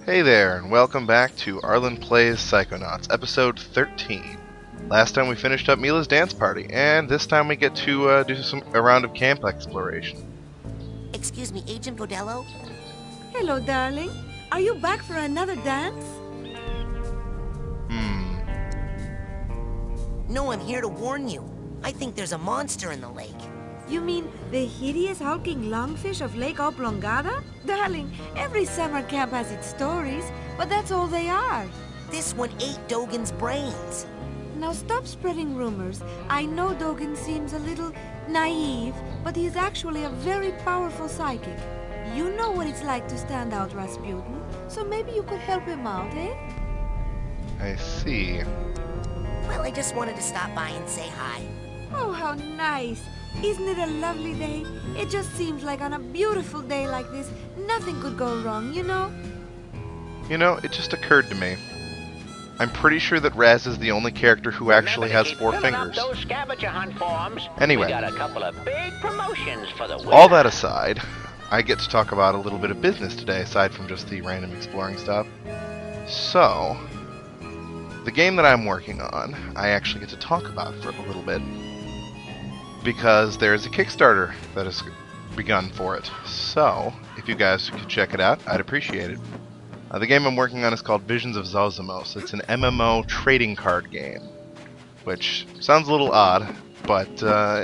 Hey there, and welcome back to Arlin Plays Psychonauts, episode 13. Last time we finished up Mila's dance party, and this time we get to do a round of camp exploration. Excuse me, Agent Bodello? Hello, darling. Are you back for another dance? No, I'm here to warn you. I think there's a monster in the lake. You mean the hideous hulking lungfish of Lake Oblongata? Darling, every summer camp has its stories, but that's all they are. This one ate Dogen's brains. Now stop spreading rumors. I know Dogen seems a little naive, but he is actually a very powerful psychic. You know what it's like to stand out, Rasputin, so maybe you could help him out, eh? I see. Well, I just wanted to stop by and say hi. Oh, how nice. Isn't it a lovely day? It just seems like on a beautiful day like this, nothing could go wrong, you know? You know, it just occurred to me. I'm pretty sure that Raz is the only character who actually has four fingers. Those scavenger hunt forms. Anyway, We got a couple of big promotions for the winner. all that aside, I get to talk about a little bit of business today, aside from just the random exploring stuff. So, the game that I'm working on, I actually get to talk about for a little bit. Because there's a Kickstarter that has begun for it. So, if you guys could check it out, I'd appreciate it. The game I'm working on is called Visions of Zosimos. It's an MMO trading card game, which sounds a little odd, but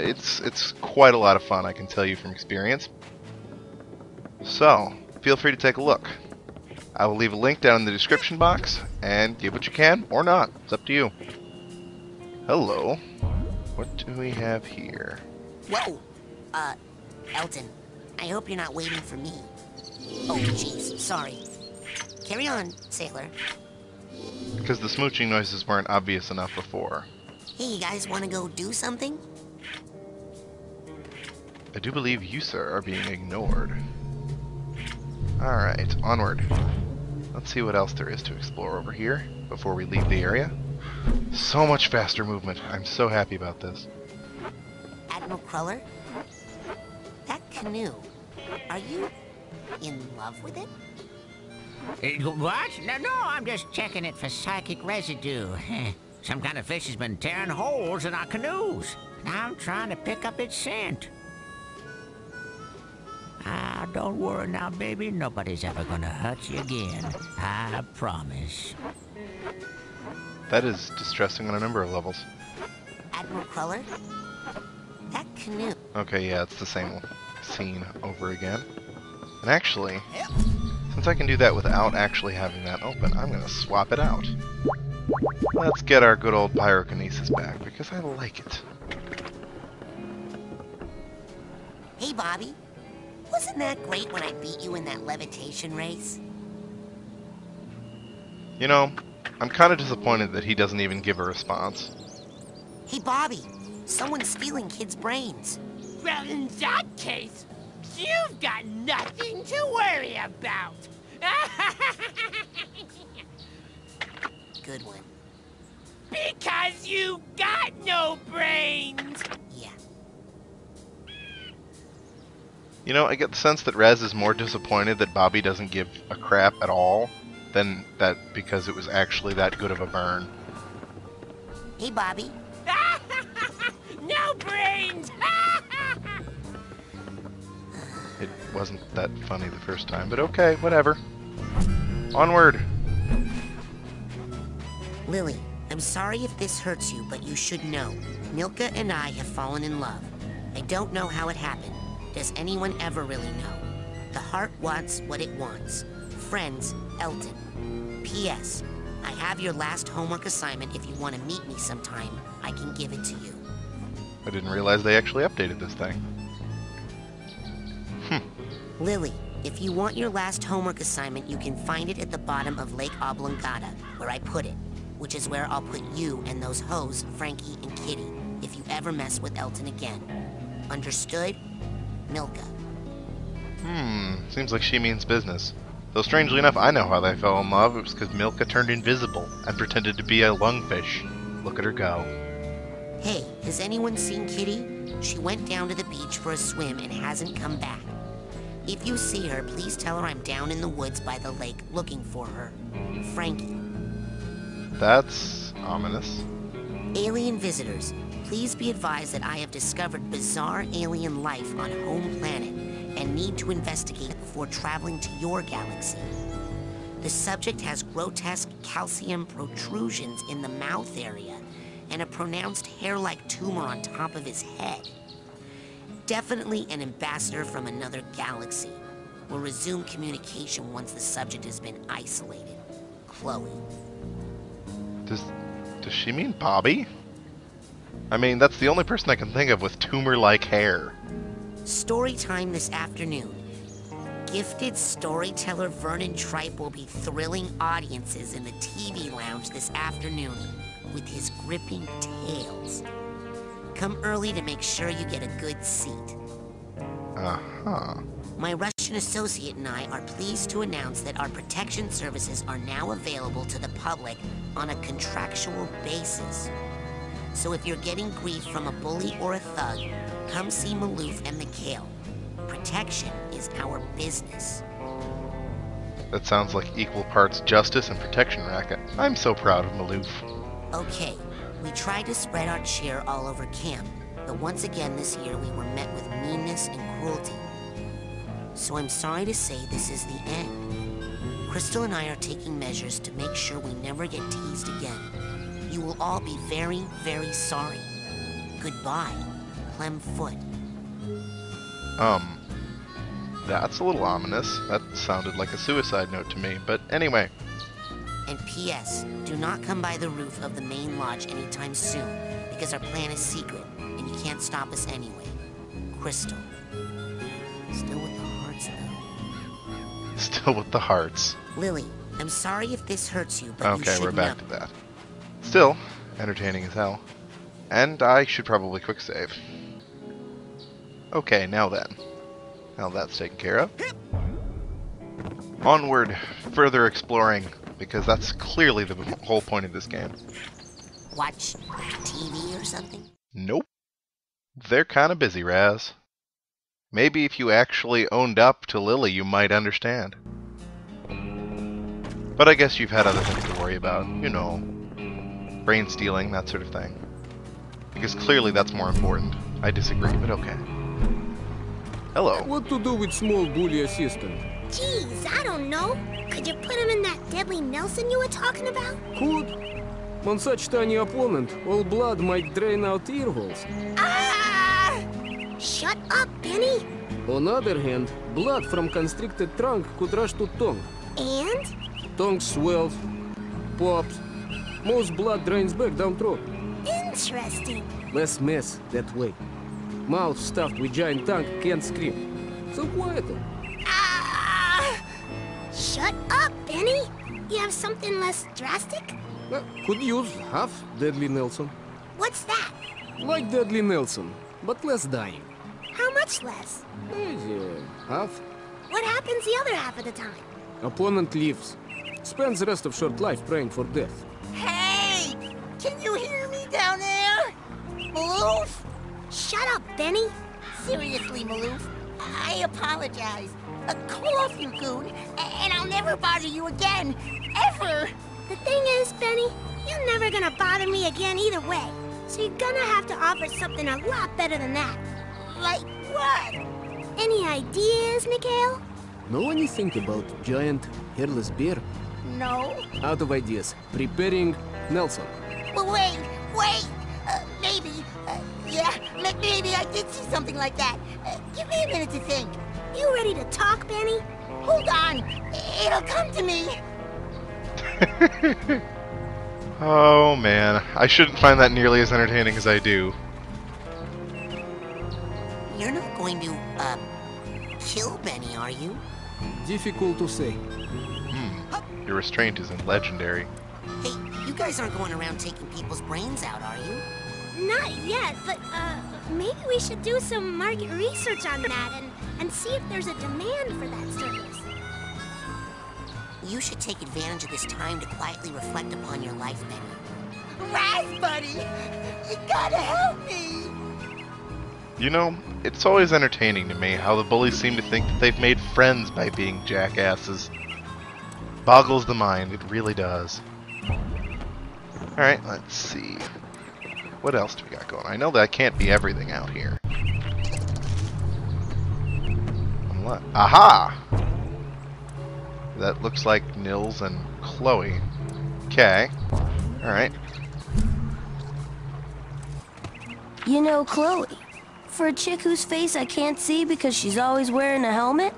it's quite a lot of fun, I can tell you from experience. So, feel free to take a look. I will leave a link down in the description box, and give what you can, or not. It's up to you. Hello. What do we have here? Whoa! Elton, I hope you're not waiting for me. Oh, jeez, sorry. Carry on, sailor. Because the smooching noises weren't obvious enough before. Hey, you guys want to go do something? I do believe you, sir, are being ignored. Alright, onward. Let's see what else there is to explore over here before we leave the area. So much faster movement. I'm so happy about this. Admiral Cruller? That canoe, are you in love with it? What? No, I'm just checking it for psychic residue. Some kind of fish has been tearing holes in our canoes. I'm trying to pick up its scent. Ah, don't worry now, baby. Nobody's ever gonna hurt you again. I promise. That is distressing on a number of levels. Admiral Cruller? That canoe... Okay, yeah, it's the same scene over again. And actually, since I can do that without actually having that open, I'm going to swap it out. Let's get our good old pyrokinesis back, because I like it. Hey, Bobby. Wasn't that great when I beat you in that levitation race? You know, I'm kind of disappointed that he doesn't even give a response. Hey, Bobby. Someone's stealing kids' brains. Well, in that case, you've got nothing to worry about. Good one. Because you got no brains. Yeah. You know, I get the sense that Raz is more disappointed that Bobby doesn't give a crap at all than that because it was actually that good of a burn. Hey, Bobby. No brains. It wasn't that funny the first time, but okay, whatever. Onward! Lily, I'm sorry if this hurts you, but you should know. Milka and I have fallen in love. I don't know how it happened. Does anyone ever really know? The heart wants what it wants. Friends, Elton. P.S. I have your last homework assignment. If you want to meet me sometime, I can give it to you. I didn't realize they actually updated this thing. Lily, if you want your last homework assignment, you can find it at the bottom of Lake Oblongata, where I put it, which is where I'll put you and those hoes, Frankie and Kitty, if you ever mess with Elton again. Understood? Milka. Seems like she means business. Though strangely enough, I know how they fell in love. It was because Milka turned invisible and pretended to be a lungfish. Look at her go. Hey, has anyone seen Kitty? She went down to the beach for a swim and hasn't come back. If you see her, please tell her I'm down in the woods by the lake looking for her. Frankie. That's ominous. Alien visitors, please be advised that I have discovered bizarre alien life on home planet and need to investigate before traveling to your galaxy. The subject has grotesque calcium protrusions in the mouth area and a pronounced hair-like tumor on top of his head. Definitely an ambassador from another galaxy. We'll resume communication once the subject has been isolated. Chloe. Does she mean Bobby? I mean, that's the only person I can think of with tumor-like hair. Story time this afternoon. Gifted storyteller Vernon Tripe will be thrilling audiences in the TV lounge this afternoon with his gripping tales. Come early to make sure you get a good seat. Uh-huh. My Russian associate and I are pleased to announce that our protection services are now available to the public on a contractual basis. So if you're getting grief from a bully or a thug, come see Maloof and Mikhail. Protection is our business. That sounds like equal parts justice and protection racket. I'm so proud of Maloof. Okay, we tried to spread our cheer all over camp, but once again this year we were met with meanness and cruelty. So I'm sorry to say this is the end. Crystal and I are taking measures to make sure we never get teased again. You will all be very, very sorry. Goodbye, Clem Foot. That's a little ominous. That sounded like a suicide note to me, but anyway. And P.S. Do not come by the roof of the main lodge anytime soon, because our plan is secret, and you can't stop us anyway. Crystal. Still with the hearts, though. Still with the hearts. Lily, I'm sorry if this hurts you, but you Okay, should we're back know. to that. Still, entertaining as hell. And I should probably quick save. Okay, now then. Now that's taken care of. Onward, further exploring, because that's clearly the whole point of this game. Watch TV or something? Nope. They're kinda busy, Raz. Maybe if you actually owned up to Lily, you might understand. But I guess you've had other things to worry about. You know, brain stealing, that sort of thing. Because clearly that's more important. I disagree, but okay. Hello. What to do with small bully assistant? Geez, I don't know. Could you put him in that deadly Nelson you were talking about? Could. On such tiny opponent, all blood might drain out ear holes. Ah! Shut up, Benny. On other hand, blood from constricted trunk could rush to tongue. And? Tongue swells, pops. Most blood drains back down throat. Interesting. Less mess that way. Mouth stuffed with giant tongue can't scream. So quieter. Ah! Shut up, Benny. You have something less drastic? Could use half Deadly Nelson. What's that? Like Deadly Nelson, but less dying. How much less? Half. What happens the other half of the time? Opponent lives. Spends the rest of short life praying for death. Hey! Can you hear me down there? Maloof? Shut up, Benny. Seriously, Maloof, I apologize. Call off your goon, and I'll never bother you again. Ever! The thing is, Benny, you're never gonna bother me again either way. So you're gonna have to offer something a lot better than that. Like what? Any ideas, Mikhail? Know anything about giant hairless bear? No. Out of ideas. Preparing Nelson. But wait! Maybe. Yeah, maybe I did see something like that. Give me a minute to think. You ready to talk, Benny? Hold on. It'll come to me. Oh man, I shouldn't find that nearly as entertaining as I do. You're not going to, kill Benny, are you? Difficult to say. Your restraint isn't legendary. Hey, you guys aren't going around taking people's brains out, are you? Not yet, but, maybe we should do some market research on that and see if there's a demand for that service. You should take advantage of this time to quietly reflect upon your life, Benny. Raz, buddy! You gotta help me! You know, it's always entertaining to me how the bullies seem to think that they've made friends by being jackasses. Boggles the mind, it really does. Alright, let's see. What else do we got going? I know that can't be everything out here. Aha! That looks like Nils and Chloe. Okay. Alright. You know, Chloe, for a chick whose face I can't see because she's always wearing a helmet,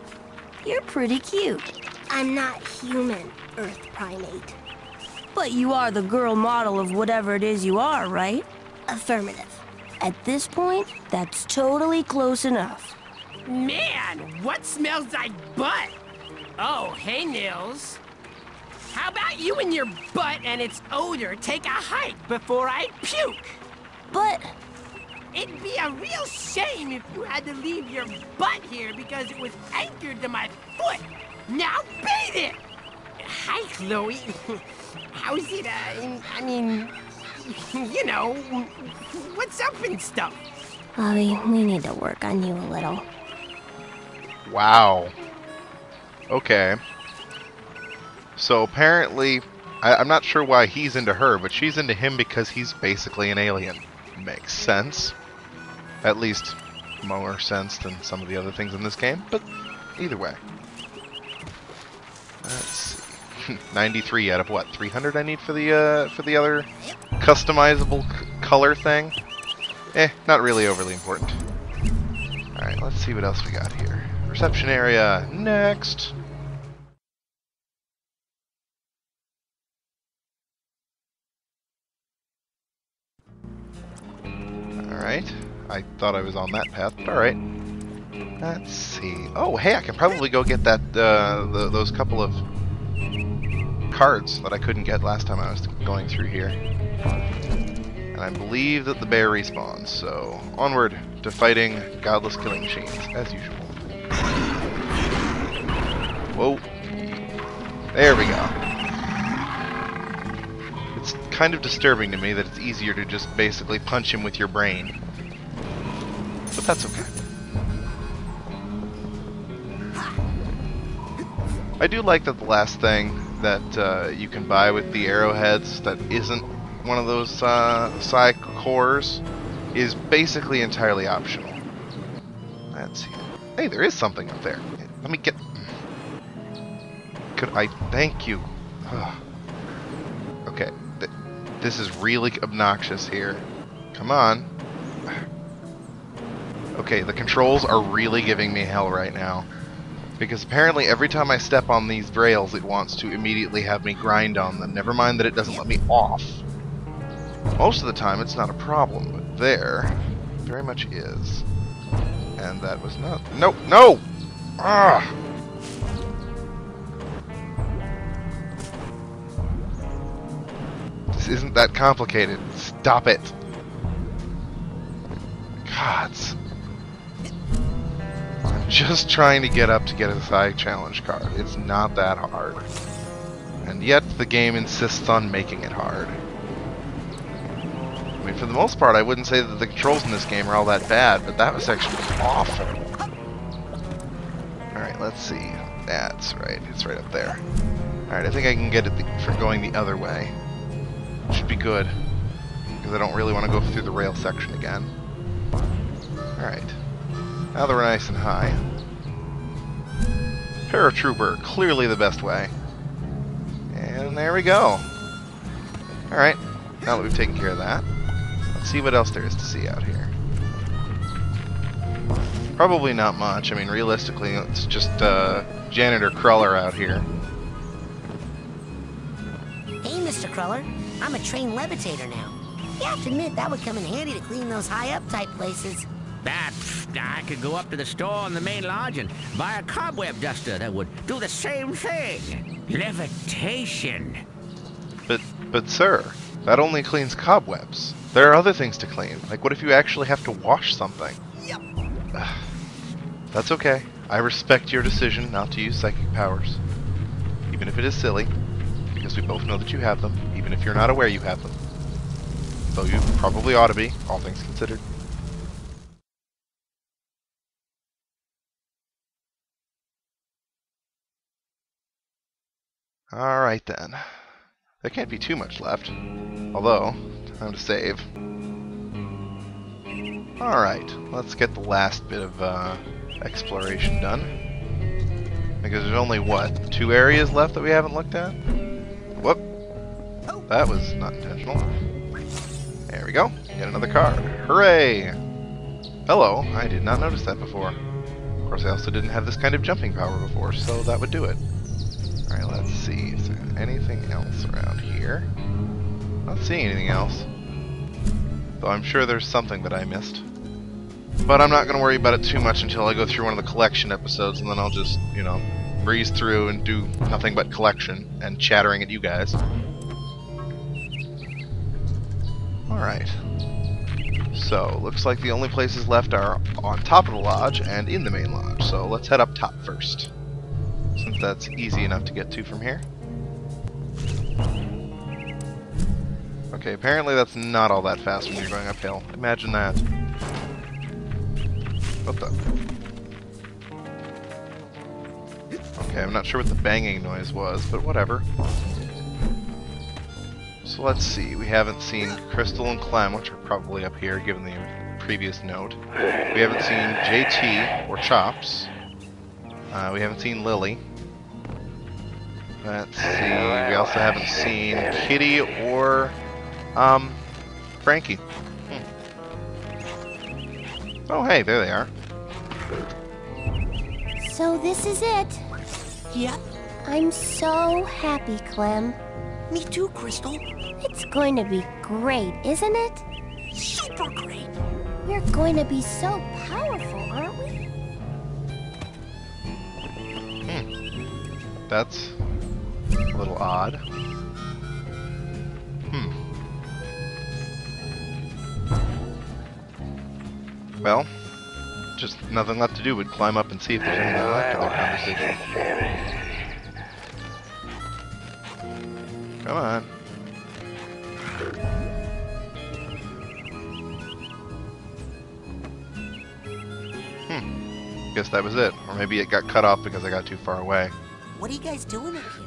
you're pretty cute. I'm not human, Earth primate. But you are the girl model of whatever it is you are, right? Affirmative. At this point, that's totally close enough. Man, what smells like butt? Oh, hey, Nils. How about you and your butt and its odor take a hike before I puke? But... It'd be a real shame if you had to leave your butt here because it was anchored to my foot. Now beat it! Hi, Chloe. How's it, I mean, you know, what's up and stuff? Bobby, we need to work on you a little. Wow. Okay. So apparently, I'm not sure why he's into her, but she's into him because he's basically an alien. Makes sense. At least more sense than some of the other things in this game, but either way. Let's see. 93 out of what? 300 I need for the other customizable color thing? Not really overly important. Alright, let's see what else we got here. Reception area, next! Alright, I thought I was on that path, but alright. Let's see. Oh, hey, I can probably go get that, those couple of cards that I couldn't get last time I was going through here. And I believe that the bear respawns, so onward to fighting godless killing machines, as usual. Whoa. There we go. It's kind of disturbing to me that it's easier to just basically punch him with your brain. But that's okay. I do like that the last thing that you can buy with the arrowheads that isn't one of those Psy cores is basically entirely optional. Let's see. Hey, there is something up there. Let me get... Could I... Thank you. Ugh. Okay. This is really obnoxious here. Come on. Okay, the controls are really giving me hell right now. Because apparently every time I step on these rails, it wants to immediately have me grind on them. Never mind that it doesn't let me off. Most of the time it's not a problem, but there, very much is. And that was not... Nope, no! Ah! This isn't that complicated. Stop it. Gods. I'm just trying to get up to get a side challenge card. It's not that hard. And yet the game insists on making it hard. I mean, for the most part, I wouldn't say that the controls in this game are all that bad, but that was actually awful. Alright, let's see. That's right. It's right up there. Alright, I think I can get it for going the other way. Should be good. Because I don't really want to go through the rail section again. Alright. Now that we're nice and high. Paratrooper, clearly the best way. And there we go. Alright, now that we've taken care of that, let's see what else there is to see out here. Probably not much. I mean, realistically, it's just Janitor Cruller out here. Hey, Mr. Cruller. I'm a trained levitator now. You have to admit, that would come in handy to clean those high-up type places. I could go up to the store on the main lodge and buy a cobweb duster that would do the same thing. Levitation. But sir, that only cleans cobwebs. There are other things to clean. Like, what if you actually have to wash something? Yep. That's okay. I respect your decision not to use psychic powers. Even if it is silly. Because we both know that you have them, even if you're not aware you have them. Though you probably ought to be, all things considered. Alright then. There can't be too much left. Although, time to save. Alright, let's get the last bit of exploration done. Because there's only, what, 2 areas left that we haven't looked at? Whoop. That was not intentional. There we go. Get another card. Hooray! Hello. I did not notice that before. Of course, I also didn't have this kind of jumping power before, so that would do it. Alright, let's see. Is there anything else around here? Not seeing anything else. Though I'm sure there's something that I missed. But I'm not going to worry about it too much until I go through one of the collection episodes, and then I'll just, you know, breeze through and do nothing but collection and chattering at you guys. Alright. So, looks like the only places left are on top of the lodge and in the main lodge. So let's head up top first, since that's easy enough to get to from here. Okay, apparently that's not all that fast when you're going uphill. Imagine that. What the? Okay, I'm not sure what the banging noise was, but whatever. So let's see, we haven't seen Crystal and Clem, which are probably up here given the previous note. We haven't seen JT or Chops. We haven't seen Lily. Let's see, we also haven't seen Kitty or Frankie. Oh hey, there they are. So this is it. Yep. I'm so happy, Clem. Me too, Crystal. It's going to be great, isn't it? Super great. We're going to be so powerful, aren't we? That's a little odd. Well, just nothing left to do but climb up and see if there's anything left to their conversation. Come on. Guess that was it. Or maybe it got cut off because I got too far away. What are you guys doing up here?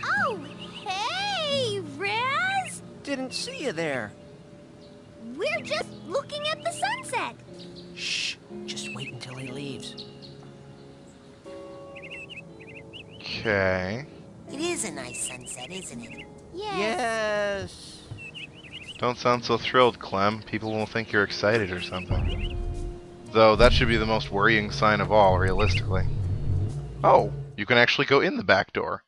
Oh, hey, Raz! Didn't see you there. We're just looking at the sunset. Shh, just wait until he leaves. Okay. It is a nice sunset, isn't it? Yes. Don't sound so thrilled, Clem. People will think you're excited or something. Though that should be the most worrying sign of all, realistically. Oh, you can actually go in the back door.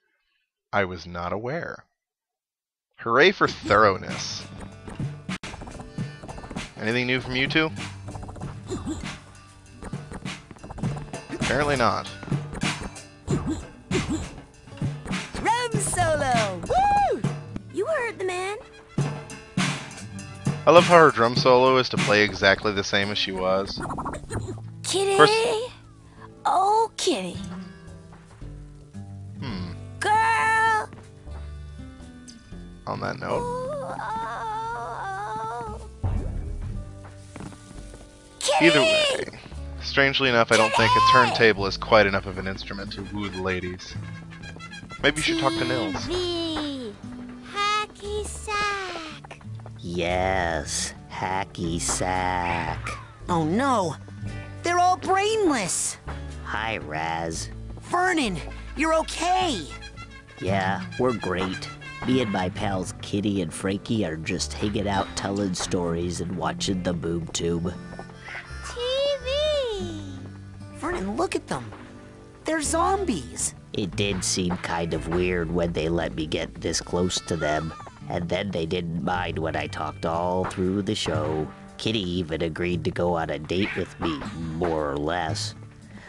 I was not aware. Hooray for thoroughness. Anything new from you two? Apparently not. Drum solo! Woo! You heard the man. I love how her drum solo is to play exactly the same as she was. Kitty! Oh, Kitty. Girl! On that note. Kitty! Either way, strangely enough, I don't think a turntable is quite enough of an instrument to woo the ladies. Maybe you should talk to Nils. TV. Hacky sack. Yes, hacky sack. Oh no! They're all brainless! Hi, Raz. Vernon, you're okay! Yeah, we're great. Me and my pals Kitty and Frankie are just hanging out telling stories and watching the boob tube. TV. Vernon, look at them! They're zombies! It did seem kind of weird when they let me get this close to them. And then they didn't mind when I talked all through the show. Kitty even agreed to go on a date with me, more or less.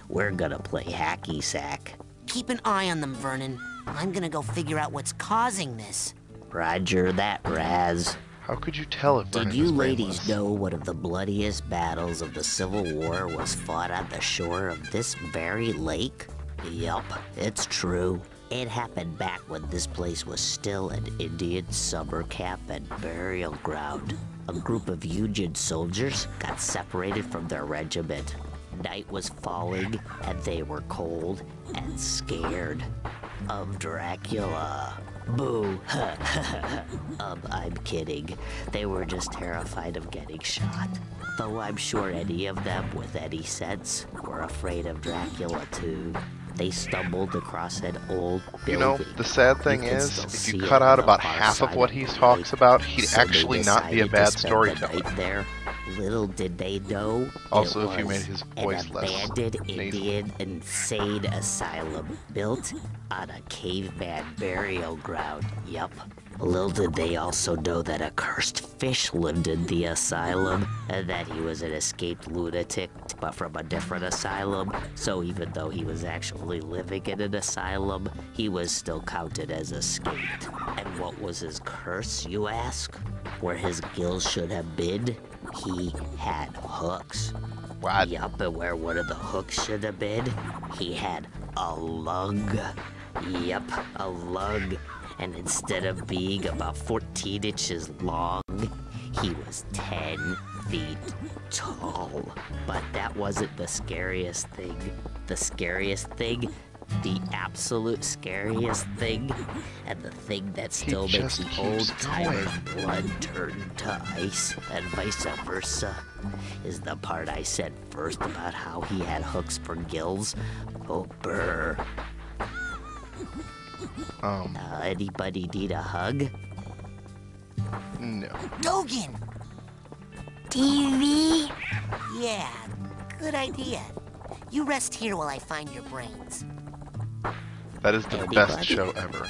We're gonna play hacky sack. Keep an eye on them, Vernon. I'm gonna go figure out what's causing this. Roger that, Raz. How could you tell if Vernon Did you was ladies brainless? know one of the bloodiest battles of the Civil War was fought on the shore of this very lake? Yup, it's true. It happened back when this place was still an Indian summer camp and burial ground. A group of Union soldiers got separated from their regiment. Night was falling, and they were cold and scared. of Dracula. Boo. I'm kidding. They were just terrified of getting shot. Though I'm sure any of them with any sense were afraid of Dracula too. They stumbled across an old building. You know, the sad thing is, if you cut out about half of what he talks about, he'd actually not be a bad storyteller. There. Little did they know. Also, if you made his voice an less abandoned Indian insane asylum built on a caveman burial ground. Yup. Little did they also know that a cursed fish lived in the asylum, and that he was an escaped lunatic, but from a different asylum. So even though he was actually living in an asylum, he was still counted as escaped. And what was his curse, you ask? Where his gills should have been? He had hooks. What? Yup, and where one of the hooks should have been? He had a lung. Yup, a lung. And instead of being about 14 inches long, he was 10 feet tall. But that wasn't the scariest thing. The scariest thing, the absolute scariest thing, and the thing that still makes the old-timer's blood turn to ice, and vice versa, is the part I said first about how he had hooks for gills. Oh, brr. Anybody need a hug? No. Dogen! TV? Yeah, good idea. You rest here while I find your brains. That is the best show ever.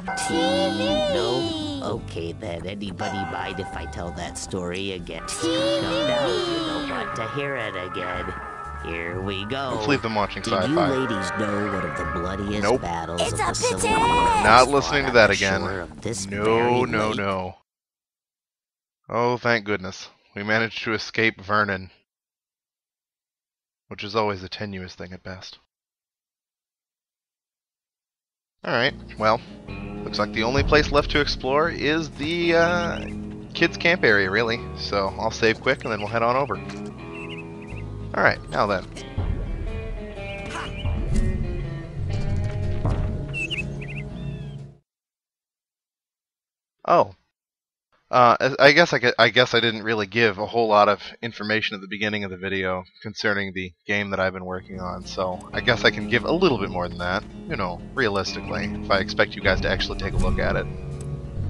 TV? No? Okay then, anybody mind if I tell that story again? Speak up now if you don't want to hear it again. Here we go. Let's leave them watching sci-fi. Did you ladies know one of the bloodiest battles of the Civil War? Not listening to that again. No, no. Oh, thank goodness. We managed to escape Vernon. Which is always a tenuous thing at best. Alright, well, looks like the only place left to explore is the kids' camp area, really. So I'll save quick and then we'll head on over. Alright, now then. Oh. I guess I didn't really give a whole lot of information at the beginning of the video concerning the game that I've been working on, so I guess I can give a little bit more than that, you know, realistically, if I expect you guys to actually take a look at it.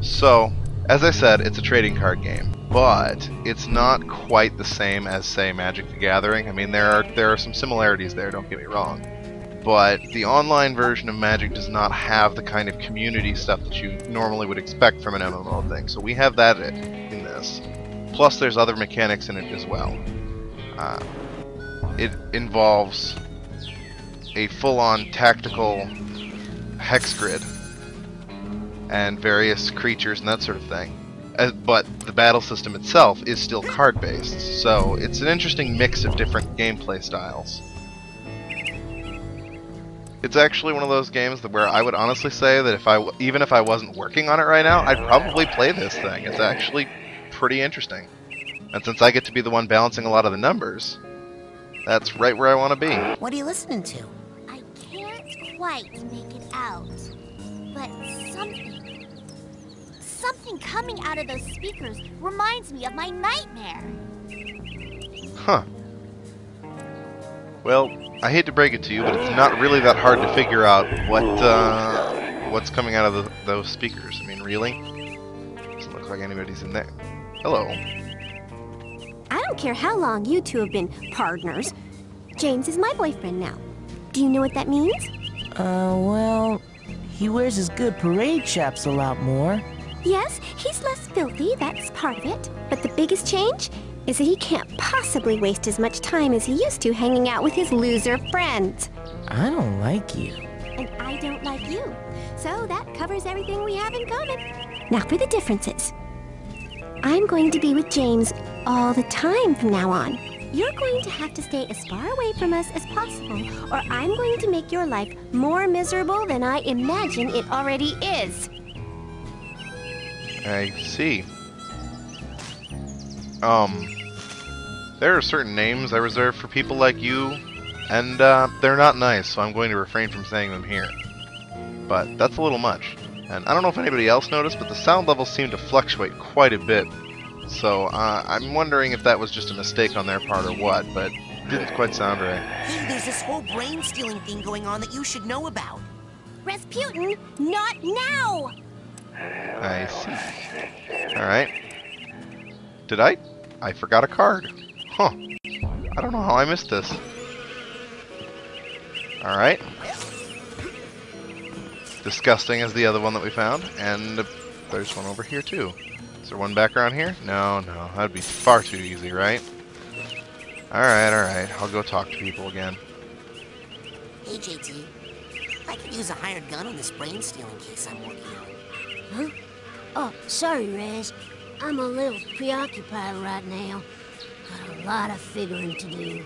So, as I said, it's a trading card game, but it's not quite the same as, say, Magic the Gathering. I mean, there are some similarities there, don't get me wrong. But the online version of Magic does not have the kind of community stuff that you normally would expect from an MMO thing. So we have that in this. Plus there's other mechanics in it as well. It involves a full-on tactical hex grid and various creatures and that sort of thing. But the battle system itself is still card-based, so it's an interesting mix of different gameplay styles. It's actually one of those games where I would honestly say that even if I wasn't working on it right now, I'd probably play this thing. It's actually pretty interesting. And since I get to be the one balancing a lot of the numbers, that's right where I want to be. What are you listening to? I can't quite make it out, but something coming out of those speakers reminds me of my nightmare. Huh. Well, I hate to break it to you, but it's not really that hard to figure out what's coming out of those speakers. I mean, really? Doesn't look like anybody's in there. Hello. I don't care how long you two have been partners. James is my boyfriend now. Do you know what that means? Well, he wears his good parade chaps a lot more. Yes, he's less filthy, that's part of it. But the biggest change is that he can't possibly waste as much time as he used to hanging out with his loser friends. I don't like you. And I don't like you. So that covers everything we have in common. Now for the differences. I'm going to be with James all the time from now on. You're going to have to stay as far away from us as possible, or I'm going to make your life more miserable than I imagine it already is. I see. There are certain names I reserve for people like you, and they're not nice, so I'm going to refrain from saying them here. but that's a little much. And I don't know if anybody else noticed, but the sound levels seem to fluctuate quite a bit. So I'm wondering if that was just a mistake on their part or what, but it didn't quite sound right. Hey, there's this whole brain-stealing thing going on that you should know about. Rasputin, not now! I see. Alright. Did I? I forgot a card. Huh. I don't know how I missed this. Alright. Disgusting as the other one that we found, and there's one over here too. Is there one back around here? No, that'd be far too easy, right? Alright, I'll go talk to people again. Hey, JT. I could use a hired gun on this brain-stealing case I'm working on. Huh? Oh, sorry, Raz. I'm a little preoccupied right now. Got a lot of figuring to do.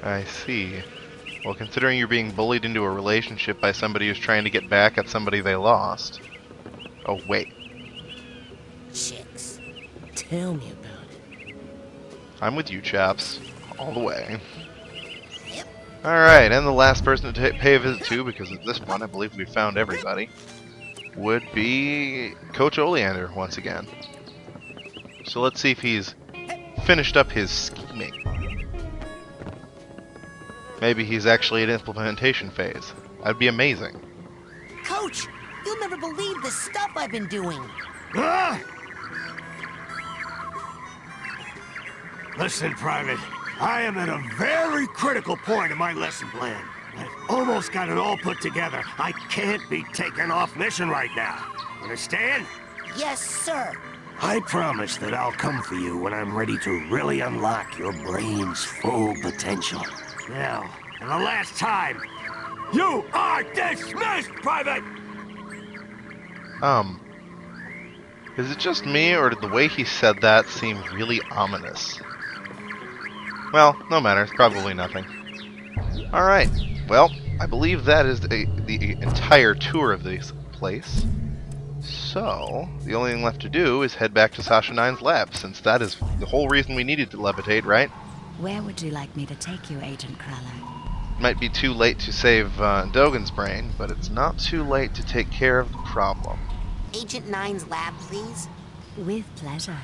I see. Well, considering you're being bullied into a relationship by somebody who's trying to get back at somebody they lost. Oh, wait. Chicks. Tell me about it. I'm with you, chaps. All the way. Alright, and the last person to pay a visit to, because at this point I believe we've found everybody, would be Coach Oleander once again. So let's see if he's finished up his scheming. Maybe he's actually at implementation phase. That'd be amazing. Coach, you'll never believe the stuff I've been doing. Listen, Private. I am at a very critical point in my lesson plan. I've almost got it all put together. I can't be taken off mission right now. Understand? Yes, sir. I promise that I'll come for you when I'm ready to really unlock your brain's full potential. Now, for the last time, you are dismissed, Private! Is it just me, or did the way he said that seem really ominous? Well, no matter, it's probably nothing. Alright, well, I believe that is the entire tour of this place. So, the only thing left to do is head back to Sasha 9's lab, since that is the whole reason we needed to levitate, right? Where would you like me to take you, Agent Cruller? Might be too late to save Dogen's brain, but it's not too late to take care of the problem. Agent 9's lab, please? With pleasure.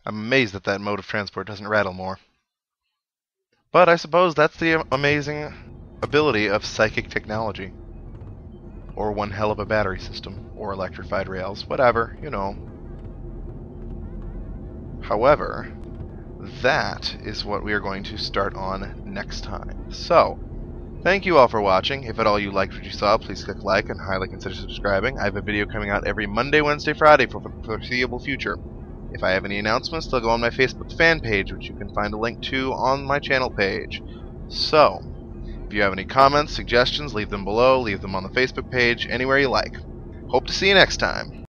I'm amazed that mode of transport doesn't rattle more. But I suppose that's the amazing ability of psychic technology. Or one hell of a battery system, or electrified rails, whatever, you know. However, that is what we are going to start on next time. So, thank you all for watching. If at all you liked what you saw, please click like and highly consider subscribing. I have a video coming out every Monday, Wednesday, Friday for the foreseeable future. If I have any announcements, they'll go on my Facebook fan page, which you can find a link to on my channel page. So, if you have any comments, suggestions, leave them below, leave them on the Facebook page, anywhere you like. Hope to see you next time.